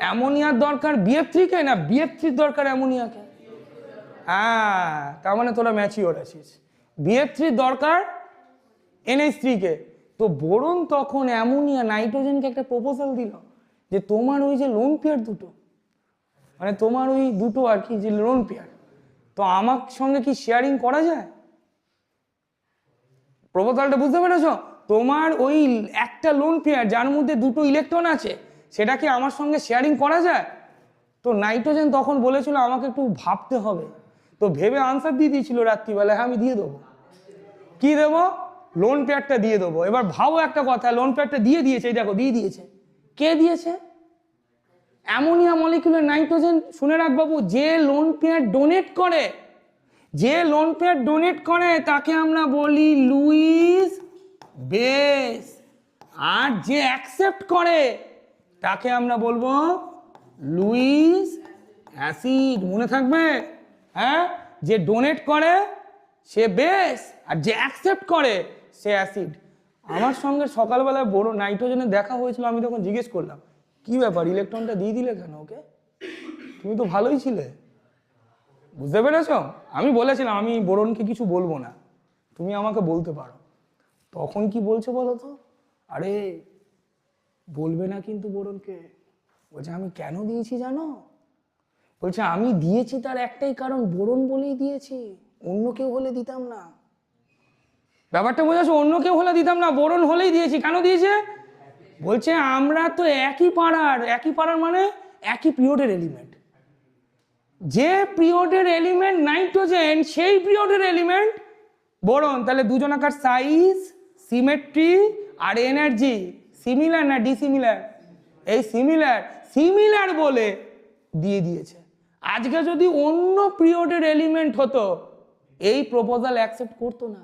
অ্যামোনিয়ার দরকার BF3 কে না BF3 দরকার অ্যামোনিয়াকে? হ্যাঁ, তার মানে তোরা ম্যাচিওর আছিস। BF3 দরকার NH3 কে। তো বোরন তখন অ্যামোনিয়া নাইট্রোজেনকে একটা প্রপোজাল দিল যে তোমার ওই যে লোন পেয়ার দুটো, মানে তোমার ওই দুটো আর কি যে লোন পেয়ার, তো আমার সঙ্গে কি শেয়ারিং করা যায়? প্রপোজালটা বুঝতে পেরেছ? তোমার ওই একটা লোন পেয়ার যার মধ্যে দুটো ইলেকট্রন আছে সেটা কি আমার সঙ্গে শেয়ারিং করা যায়? তো নাইট্রোজেন তখন বলেছিল আমাকে একটু ভাবতে হবে, তো ভেবে আনসার দিয়ে দিয়েছিল রাত্রিবেলা, হ্যাঁ আমি দিয়ে দেবো। কি দেবো? লোন পেয়ারটা দিয়ে দেবো। এবার ভাবো একটা কথা, লোন পেয়ারটা দিয়ে দিয়েছে, এই দেখো দিয়ে দিয়েছে। কে দিয়েছে? অ্যামোনিয়া মলিকিউলের নাইট্রোজেন। শুনে রাখ বাবু, যে লোন পেয়ার ডোনেট করে, যে লোন পেয়ার ডোনেট করে তাকে আমরা বলি লুইস বেস, আর যে অ্যাকসেপ্ট করে তাকে আমরা বলবো লুইস অ্যাসিড। মনে থাকবে? হ্যাঁ, যে ডোনেট করে সে বেস, আর যে অ্যাকসেপ্ট করে সে অ্যাসিড। আমার সঙ্গে সকালবেলায় বড় নাইট্রোজেনের দেখা হয়েছিল, আমি তখন জিজ্ঞেস করলাম কি ব্যাপার, ইলেকট্রনটা দিয়ে দিলে কেন ওকে? তুমি তো ভালোই ছিলে। বুঝতে পেরেছ? আমি বলেছিলাম আমি বোরনকে কিছু বলবো না, তুমি আমাকে বলতে পারো। তখন কি বলছে বলো তো? আরে বলবে না কিন্তু বোরনকে। বলছে আমি কেন দিয়েছি জানো? বলছে আমি দিয়েছি তার একটাই কারণ, বোরন বলেই দিয়েছি, অন্য কেউ হলে দিতাম না। ব্যাপারটা বোঝাছো? অন্য কেউ হলে দিতাম না, বোরন হলেই দিয়েছি। কেন দিয়েছে? বলছে আমরা তো একই পাড়ার মানে একই পিরিয়ডের এলিমেন্ট। যে পিরিয়ডের এলিমেন্ট নাইট্রোজেন সেই পিরিয়ডের এলিমেন্ট বোরন। তাহলে দুজনাকার সাইজ, সিমেট্রি আর এনার্জি সিমিলার না ডিসিমিলার? এই সিমিলার বলে দিয়ে দিয়েছে। আজকে যদি অন্য পিরিয়ডের এলিমেন্ট হতো এই প্রপোজাল অ্যাকসেপ্ট করতো না।